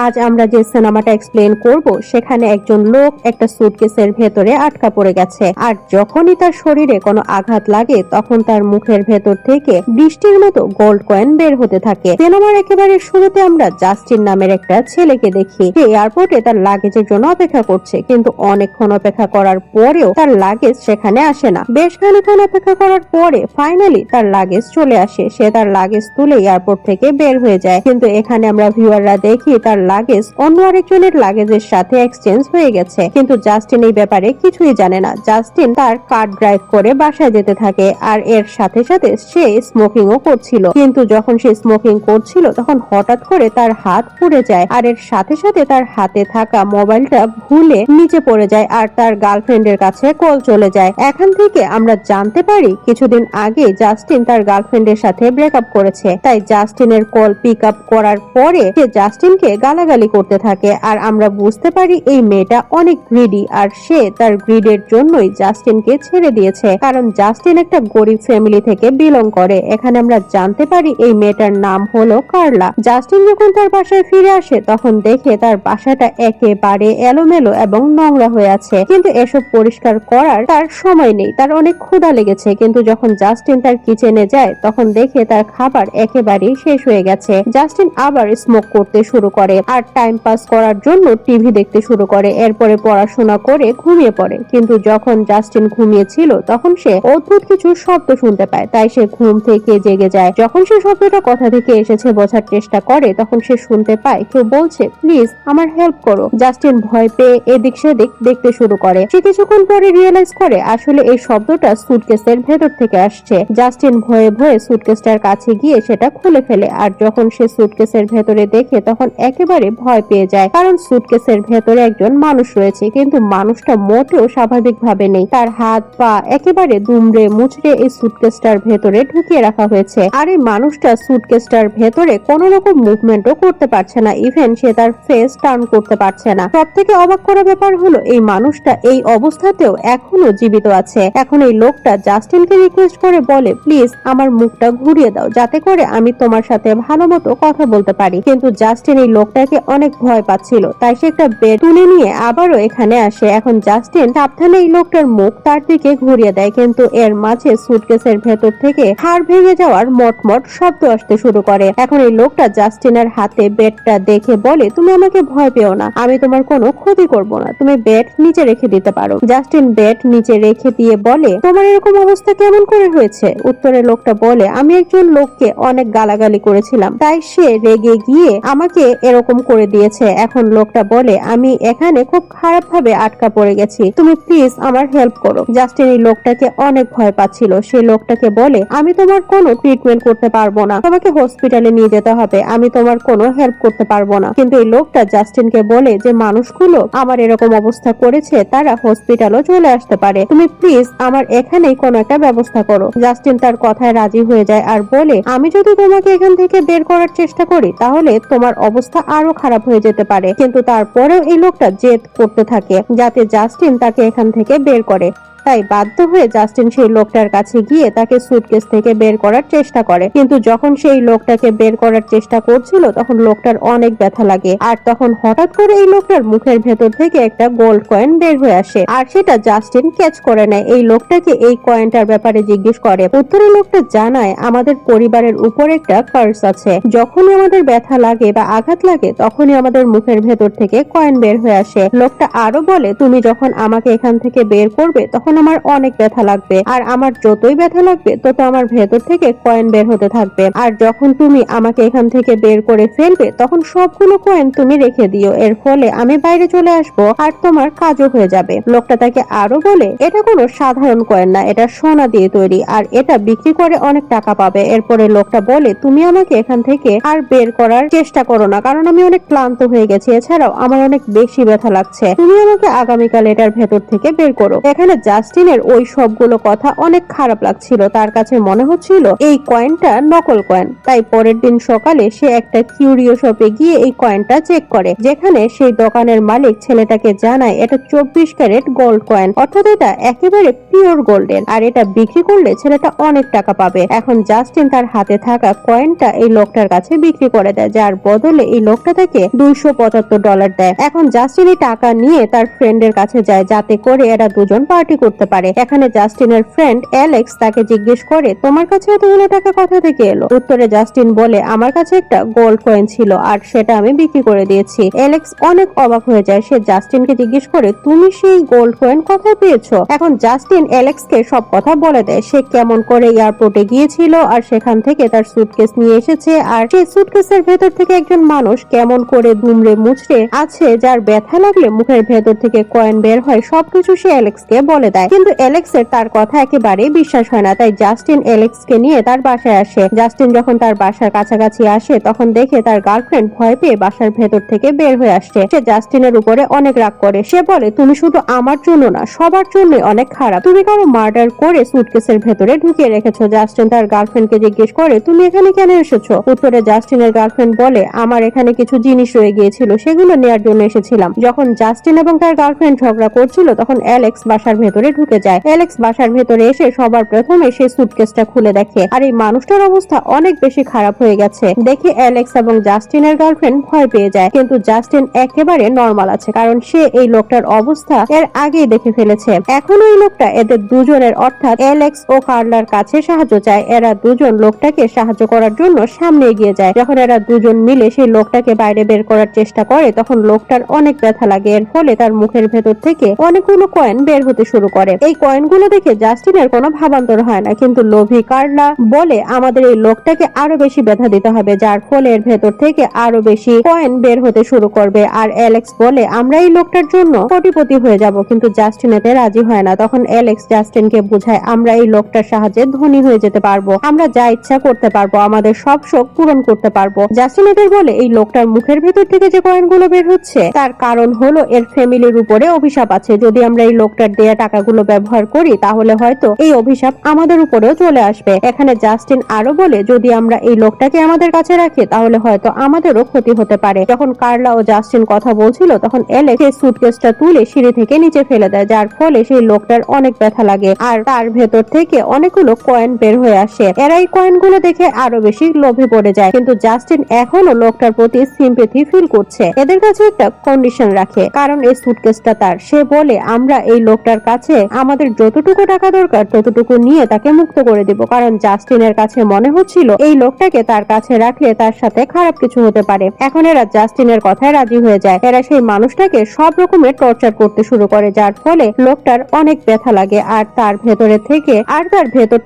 আজ আমরা যে সিনেমাটা এক্সপ্লেন করব সেখানে একজন লোক একটা সুটকেসের ভেতরে আটকা পড়ে গেছে, আর যখনই তার শরীরে কোনো আঘাত লাগে তখন তার মুখের ভেতর থেকে বৃষ্টির মতো গোল্ড কয়েন বের হতে থাকে। সিনেমার একেবারে শুরুতে আমরা জাস্টিন নামের একটা ছেলেকে দেখি, যে এয়ারপোর্টে তার লাগেজের জন্য অপেক্ষা করছে, কিন্তু অনেকক্ষণ অপেক্ষা করার পরেও তার লাগেজ সেখানে আসে না। বেশ খানিকক্ষণ অপেক্ষা করার পরে ফাইনালি তার লাগেজ চলে আসে। সে তার লাগেজ তুলে এয়ারপোর্ট থেকে বের হয়ে যায়, কিন্তু এখানে আমরা ভিউয়াররা দেখি তার লাগেজ অন্য আরেকজনের লাগেজের সাথে এক্সচেঞ্জ হয়ে গেছে। কিন্তু জাস্টিন এই ব্যাপারে কিছুই জানে না। জাস্টিন তার কার ড্রাইভ করে বাসায় যেতে থাকে, আর এর সাথে সাথে সে স্মোকিংও করছিল। কিন্তু যখন সে স্মোকিং করছিল তখন হঠাৎ করে তার হাত পুড়ে যায়, আর এর সাথে সাথে তার হাতে থাকা মোবাইলটা ভুলে নিচে পড়ে যায়, আর তার গার্লফ্রেন্ডের কাছে কল চলে যায়। এখান থেকে আমরা জানতে পারি কিছুদিন আগে জাস্টিন তার গার্লফ্রেন্ডের সাথে ব্রেকআপ করেছে। তাই জাস্টিনের কল পিক আপ করার পরে সে জাস্টিনকে গালাগালি করতে থাকে, আর আমরা বুঝতে পারি এই মেয়েটা অনেক গ্রিডি, আর সে তার গ্রিডের জন্যই জাস্টিনকে ছেড়ে দিয়েছে, কারণ জাস্টিন একটা গরিব ফ্যামিলি থেকে বিলং করে। এখানে আমরা জানতে পারি এই মেয়েটার নাম হলো কার্লা। জাস্টিন যখন তার বাসায় ফিরে আসে তখন দেখে তার বাসাটা একেবারে এলোমেলো এবং নোংরা হয়ে আছে, কিন্তু এসব পরিষ্কার করার তার সময় নেই। তার অনেক ক্ষুধা লেগেছে, কিন্তু যখন জাস্টিন তার কিচেনে যায় তখন দেখে তার খাবার একেবারেই শেষ হয়ে গেছে। জাস্টিন আবার স্মোক করতে শুরু করে আর টাইম পাস করার জন্য টিভি দেখতে শুরু করে। এরপরে পড়াশোনা করে ঘুমিয়ে পড়ে, কিন্তু যখন জাস্টিন ঘুমিয়েছিল তখন সে অদ্ভুত কিছু শব্দ শুনতে পায়, তাই সে ঘুম থেকে জেগে যায়। যখন সে শব্দটা কোথা থেকে এসেছে বোঝার চেষ্টা করে তখন সে শুনতে পায় কেউ বলছে, প্লিজ আমার হেল্প করো। জাস্টিন ভয় পেয়ে এদিক সেদিক দেখতে শুরু করে। সে কিছুক্ষণ পরে রিয়েলাইজ করে আসলে এই শব্দটা সুটকেসের ভেতর থেকে আসছে। জাস্টিন ভয়ে ভয়ে সুটকেসটার কাছে গিয়ে সেটা খুলে ফেলে, আর যখন সে সুটকেসের ভেতরে দেখে তখন একেবারে ভয় পেয়ে যায়, কারণ সুটকেসের ভেতরে একজন মানুষ রয়েছে, কিন্তু মানুষটা মোটেও স্বাভাবিকভাবে নেই। তার হাত পা একেবারে দুমড়ে মুচড়ে এই সুটকেসটার ভেতরে ঢুকিয়ে রাখা হয়েছে, আর এই মানুষটা সুটকেসটার ভেতরে কোনো রকম মুভমেন্টও করতে পারছে না, ইভেন সে তার ফেস টার্ন করতে পারছে না। সব থেকে অবাক করা ব্যাপার হলো এই মানুষটা এই অবস্থাতেও এখনো জীবিত আছে। এখন এই লোকটা জাস্টিনকে রিকোয়েস্ট করে বলে, প্লিজ আমার মুখটা ঘুরিয়ে দাও যাতে করে আমি তোমার সাথে ভালো মতো কথা বলতে পারি। কিন্তু জাস্টিন এই লোকটাকে অনেক ভয় পাচ্ছিল, তাই সে একটা বেড তুলে নিয়ে আবারও এখানে আসে। এখন জাস্টিন সাবধানে এই লোকটার মুখ তার দিকে ঘুরিয়ে দেয়, কিন্তু এর মাঝে সুটকেসের ভেতর থেকে হাড় ভেঙে যাওয়ার মটমট শব্দ আসতে শুরু করে। এখন এই লোকটা জাস্টিনের হাতে বেডটা দেখে বলে, তুমি আমাকে ভয় পেও না, আমি তোমার কোনো ক্ষতি করব না, তুমি বেড নিচে রেখে দিতে পারো। জাস্টিন বেড নিচে রেখে দিয়ে বলে, তোমার এরকম অবস্থা কেমন করে হয়েছে? উত্তরে লোকটা বলে, আমি একজন লোককে অনেক গালাগালি করেছিলাম, তাই সে রেগে গিয়ে আমাকে এরকম করে দিয়েছে। এখন লোকটা বলে, আমি এখানে খুব খারাপ ভাবে আটকা পড়ে গেছি, তুমি প্লিজ আমার হেল্প করো। জাস্টিন এই লোকটাকে অনেক ভয় পাচ্ছিল। সে লোকটাকে বলে, আমি তোমার কোনো ট্রিটমেন্ট করতে পারবো না, তোমাকে হসপিটালে নিয়ে যেতে হবে, আমি তোমার কোনো হেল্প করতে পারবো না। কিন্তু এই লোকটা জাস্টিনকে বলে যে মানুষগুলো আমার এরকম অবস্থা করেছে তারা হসপিটালও চলে আসতে পারে, তুমি প্লিজ আমার এখানেই কোনো একটা ব্যবস্থা করো। জাস্টিন তার কথায় রাজি হয়ে যায় আর বলে, আমি যদি তোমাকে এখান থেকে বের করার চেষ্টা করি তাহলে তোমার অবস্থা আরো খারাপ হয়ে যেতে পারে। কিন্তু তারপরেও এই লোকটা জেদ করতে থাকে যাতে জাস্টিন তাকে এখান থেকে বের করে। তাই বাধ্য হয়ে জাস্টিন সেই লোকটার কাছে গিয়ে তাকে সুটকেস থেকে বের করার চেষ্টা করে, কিন্তু যখন সেই লোকটাকে বের করার চেষ্টা করছিল তখন লোকটার অনেক ব্যথা লাগে, আর তখন হঠাৎ করে এই লোকটার মুখের ভেতর থেকে একটা গোল্ড কয়েন বের হয়ে আসে, আর সেটা জাস্টিন ক্যাচ করে নেয়। এই লোকটাকে এই কয়েনটার ব্যাপারে জিজ্ঞেস করে। উত্তরে লোকটা জানায়, আমাদের পরিবারের উপর একটা কার্স আছে, যখনই আমাদের ব্যথা লাগে বা আঘাত লাগে তখনই আমাদের মুখের ভেতর থেকে কয়েন বের হয়ে আসে। লোকটা আরো বলে, তুমি যখন আমাকে এখান থেকে বের করবে তখন আমার অনেক ব্যথা লাগবে, আর আমার যতই ব্যথা লাগবে তত আমার ভেতর থেকে কয়েন বের হতে থাকবে, আর যখন তুমি আমাকে এখান থেকে বের করে ফেলবে তখন সবগুলো কয়েন তুমি রেখে দিও, এর ফলে আমি বাইরে চলে আসবো আর তোমার কাজও হয়ে যাবে। লোকটা তাকে আরো বলে, এটা কোনো সাধারণ কয়েন না, এটা সোনা দিয়ে তৈরি, আর এটা বিক্রি করে অনেক টাকা পাবে। এরপরে লোকটা বলে, তুমি আমাকে এখান থেকে আর বের করার চেষ্টা করো না, কারণ আমি অনেক ক্লান্ত হয়ে গেছি, এছাড়াও আমার অনেক বেশি ব্যথা লাগছে, তুমি আমাকে আগামীকাল এটার ভেতর থেকে বের করো। এখানে জাস্টিনের ওই সবগুলো কথা অনেক খারাপ লাগছিল। তার কাছে মনে হচ্ছিল এই কয়েনটা নকল কয়েন। তাই পরের দিন সকালে সে একটা কিউরিও শপে গিয়ে এই কয়েনটা চেক করে, যেখানে সেই দোকানের মালিক ছেলেটাকে জানায় এটা 24 ক্যারেট গোল্ড কয়েন, অর্থাৎ এটা একেবারে পিওর গোল্ডের, আর এটা বিক্রি করলে ছেলেটা অনেক টাকা পাবে। এখন জাস্টিন তার হাতে থাকা কয়েনটা এই লোকটার কাছে বিক্রি করে দেয়, যার বদলে এই লোকটা তাকে $275 দেয়। এখন জাস্টিন এই টাকা নিয়ে তার ফ্রেন্ডের কাছে যায়, যাতে করে এরা দুজন পার্টি করতে পারে। এখানে জাস্টিনের ফ্রেন্ড অ্যালেক্স তাকে জিজ্ঞেস করে, তোমার কাছে এতগুলো টাকা কোথা থেকে এলো? উত্তরে জাস্টিন বলে, আমার কাছে একটা গোল্ড কয়েন ছিল আর সেটা আমি বিক্রি করে দিয়েছি। অ্যালেক্স অনেক অবাক হয়ে যায়। সে জাস্টিনকে জিজ্ঞেস করে, তুমি সেই গোল্ড কয়েন কোথায় পেয়েছো? এখন জাস্টিন অ্যালেক্সকে সব কথা বলে দেয়, সে কেমন করে এয়ারপোর্টে গিয়েছিল আর সেখান থেকে তার সুটকেস নিয়ে এসেছে, আর সেই সুটকেসের ভেতর থেকে একজন মানুষ কেমন করে দুমড়ে মুচড়ে আছে, যার ব্যথা লাগলে মুখের ভেতর থেকে কয়েন বের হয়। সবকিছু সে অ্যালেক্সকে বলে দেয়, কিন্তু অ্যালেক্সের তার কথা একেবারেই বিশ্বাস হয় না। তাই জাস্টিন অ্যালেক্সকে নিয়ে তার বাসায় আসে। জাস্টিন যখন তার বাসার কাছাকাছি আসে তখন দেখে তার গার্লফ্রেন্ড ভয় পেয়ে বাসার ভেতর থেকে বের হয়ে আসছে। সে জাস্টিনের উপরে অনেক রাগ করে। সে বলে, তুমি শুধু আমার জন্য না, সবার জন্য অনেক খারাপ। তুমি কারো মার্ডার করে সুটকেসের ভেতরে ঢুকিয়ে রেখেছো। জাস্টিন তার গার্লফ্রেন্ডকে জিজ্ঞেস করে, তুমি এখানে কেন এসেছো? উত্তরে জাস্টিনের গার্লফ্রেন্ড বলে, আমার এখানে কিছু জিনিস রয়ে গিয়েছিল, সেগুলো নেয়ার জন্য এসেছিলাম। যখন জাস্টিন এবং তার গার্লফ্রেন্ড ঝগড়া করছিল তখন অ্যালেক্স বাসার ভেতরে ঢুকে যায়। অ্যালেক্স বাসার ভেতরে এসে সবার প্রথমে সে সুটকেসটা খুলে দেখে, আর এই মানুষটার অবস্থা অনেক বেশি খারাপ হয়ে গেছে। দেখে অ্যালেক্স এবং জাস্টিনের গার্লফ্রেন্ড ভয় পেয়ে যায়, কিন্তু জাস্টিন একেবারে নরমাল আছে, কারণ সে এই লোকটার অবস্থা এর আগেই দেখে ফেলেছে। এখন ওই লোকটা এদের দুজনের অর্থাৎ অ্যালেক্স ও কার্লার কাছে সাহায্য চায়। এরা দুজন লোকটাকে সাহায্য করার জন্য সামনে এগিয়ে যায়। যখন এরা দুজন মিলে সেই লোকটাকে বাইরে বের করার চেষ্টা করে তখন লোকটার অনেক ব্যথা লাগে। এর ফলে তার মুখের ভেতর থেকে অনেকগুলো কয়েন বের হতে শুরু করে। এই কয়েনগুলো দেখে জাস্টিনের কোনো ভাবান্তর হয় না, কিন্তু লোভী কার্লা বলে, আমাদের এই লোকটাকে আরো বেশি ব্যথা দিতে হবে, যার ফলে এর ভেতর থেকে আরো বেশি কয়েন বের হতে শুরু করবে। আর অ্যালেক্স বলে, আমরা এই লোকটার জন্য কোটিপতি হয়ে যাব, কিন্তু জাস্টিন এতে রাজি হয় না। তখন অ্যালেক্স জাস্টিনকে বোঝায়, আমরা এই লোকটার সাহায্যে ধনী হয়ে যেতে পারবো, আমরা যা ইচ্ছা করতে পারবো, আমাদের সব শখ পূরণ করতে পারবো। জাস্টিন এদের বলে, এই লোকটার মুখের ভেতর থেকে যে কয়েনগুলো বের হচ্ছে তার কারণ হলো এর ফ্যামিলির উপরে অভিশাপ আছে। যদি আমরা এই লোকটার দেয়া টাকাগুলো ব্যবহার করি তাহলে হয়তো এই অভিশাপ আমাদের উপরেও চলে আসবে। এখানে জাস্টিন আরো বলে, যদি আমরা এই লোকটাকে আমাদের কাছে রাখি তাহলে হয়তো আমাদেরও ক্ষতি হতে পারে। যখন কার্লা ও জাস্টিন কথা বলছিল তখন অ্যালেক্স সেই সুটকেসটা তুলে সিঁড়ি থেকে নিচে ফেলে দেয়, যার ফলে সেই লোকটার অনেক ব্যথা লাগে আর তার ভেতর থেকে অনেকগুলো কয়েন বের হয়ে আসে। এরা এই কয়েনগুলো দেখে আরো বেশি লোভে পড়ে যায়, কিন্তু জাস্টিন এখনো লোকটার প্রতি সিম্পেথি ফিল করছে। এদের কাছে একটা কন্ডিশন রাখে, কারণ এই সুটকেসটা তার। সে বলে, আমরা এই লোকটার কাছে আমাদের যতটুকু টাকা দরকার ততটুকু নিয়ে তাকে মুক্ত করে দিব, কারণ জাস্টিনের কাছে মনে হচ্ছিল এই লোকটাকে তার কাছে রাখলে তার সাথে খারাপ কিছু হতে পারে। এখন এরা জাস্টিনের কথায় রাজি হয়ে যায়। এরা সেই মানুষটাকে সব রকমের টর্চার করতে শুরু করে, যার ফলে লোকটার অনেক ব্যথা লাগে আর তার ভেতর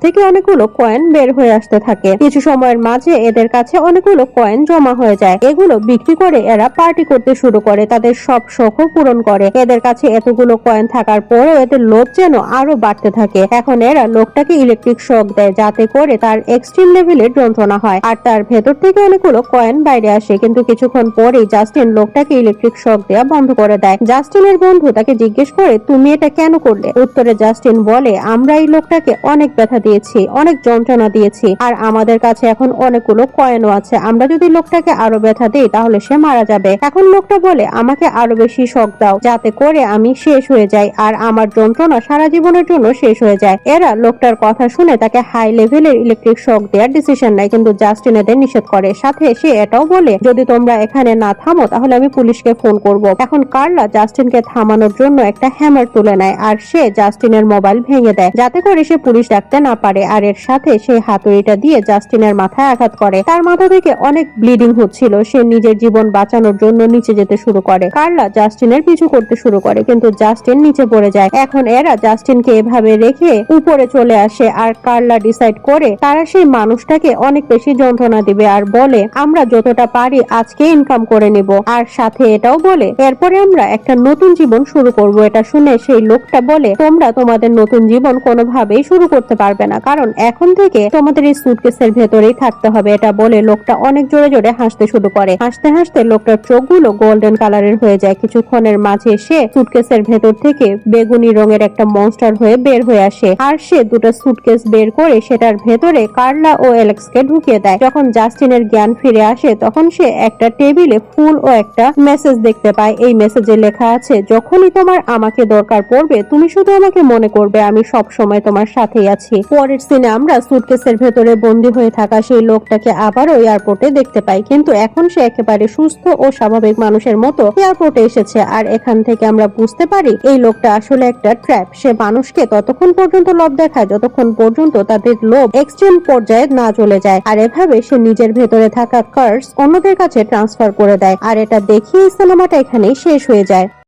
থেকে অনেকগুলো কয়েন বের হয়ে আসতে থাকে। কিছু সময়ের মাঝে এদের কাছে অনেকগুলো কয়েন জমা হয়ে যায়। এগুলো বিক্রি করে এরা পার্টি করতে শুরু করে, তাদের সব শখও পূরণ করে। এদের কাছে এতগুলো কয়েন থাকার পরেও এদের লোভ যেন আরো বাড়তে থাকে। এখন এরা লোকটাকে ইলেকট্রিক শক দেয়, যাতে করে তার এক্সট্রিম লেভেলের যন্ত্রণা হয় আর তার ভেতর থেকে অনেকগুলো কয়েন বাইরে আসে। কিন্তু কিছুক্ষণ পরেই জাস্টিন লোকটাকে ইলেকট্রিক শক দেওয়া বন্ধ করে দেয়। জাস্টিনের বন্ধু তাকে জিজ্ঞেস করে, তুমি এটা কেন করলে? উত্তরে জাস্টিন বলে, আমরা এই লোকটাকে অনেক ব্যথা দিয়েছি, অনেক যন্ত্রণা দিয়েছি, আর আমাদের কাছে এখন অনেকগুলো কয়েনও আছে। আমরা যদি লোকটাকে আরো ব্যথা দিই তাহলে সে মারা যাবে। এখন লোকটা বলে, আমাকে আরো বেশি শক দাও, যাতে করে আমি শেষ হয়ে যাই আর আমার যন্ত্রণা সারা জীবনের জন্য শেষ হয়ে যায়। এরা লোকটার কথা শুনে তাকে হাই লেভেলের ইলেকট্রিক শক দেওয়ার ডিসিশন নেয়, কিন্তু জাস্টিন এদের নিষেধ করে। সাথে সে এটাও বলে, যদি তোমরা এখানে না থামো তাহলে আমি পুলিশকে ফোন করব। এখন কার্লা জাস্টিনকে থামানোর জন্য একটা হ্যামার তুলে নেয় আর সে জাস্টিনের মোবাইল ভেঙে দেয়, যাতে করে সে পুলিশ ডাকতে না পারে। আর এর সাথে সেই হাতুড়িটা দিয়ে জাস্টিনের মাথায় আঘাত করে। তার মাথা থেকে অনেক ব্লিডিং হচ্ছিল। সে নিজের জীবন বাঁচানোর জন্য নিচে যেতে শুরু করে। কার্লা জাস্টিনের পিছু করতে শুরু করে, কিন্তু জাস্টিন নিচে পড়ে যায়। এখন এরা জাস্টিনকে এভাবে রেখে উপরে চলে আসে আর কার্লা ডিসাইড করে তারা সেই মানুষটাকে অনেক বেশি যন্ত্রণা দিবে আর বলে, আমরা যতটা পারি আজকে ইনকাম করে নিব। আর সাথে এটাও বলে, এরপরে আমরা একটা নতুন জীবন শুরু করব। এটা শুনে সেই লোকটা বলে, তোমরা তোমাদের নতুন জীবন কোনোভাবেই শুরু করতে পারবে না, কারণ এখন থেকে তোমাদের এই সুটকেসের ভেতরেই থাকতে হবে। এটা বলে লোকটা অনেক জোরে জোরে হাসতে শুরু করে। হাসতে হাসতে লোকটার চোখগুলো গোল্ডেন কালারের হয়ে যায়। কিছুক্ষণের মাঝে সে সুটকেসের ভেতর থেকে বেগুনি রঙের একটা মনস্টার হয়ে বের হয়ে আসে আর সে দুটো সুটকেস বের করে সেটার ভেতরে কার্লা ও অ্যালেক্সকে ঢুকিয়ে দেয়। যখন জাস্টিনের জ্ঞান ফিরে আসে তখন সে একটা টেবিলে ফুল ও একটা মেসেজ দেখতে পায়। এই মেসেজে লেখা আছে, যখনই তোমার আমাকে দরকার পড়বে তুমি শুধু আমাকে মনে করবে, আমি সব সময় তোমার সাথেই আছি। পরের সিনে আমরা সুটকেসের ভেতরে বন্দী হয়ে থাকা সেই লোকটাকে আবারও এয়ারপোর্টে দেখতে পাই, কিন্তু এখন সে একেবারে সুস্থ ও স্বাভাবিক মানুষের মতো এয়ারপোর্টে এসেছে। আর এখান থেকে আমরা বুঝতে পারি এই লোকটা আসলে একটা ট্র্যাপ। সে মানুষকে ততক্ষণ পর্যন্ত লোভ দেখায় যতক্ষণ পর্যন্ত তাদের লোভ এক্সট্রিম পর্যায়ে না চলে যায়, আর এভাবে সে নিজের ভেতরে থাকা কার্স অন্যদের কাছে ট্রান্সফার করে দেয়। আর এটা দেখিয়ে সিনেমাটা এখানেই শেষ হয়ে যায়।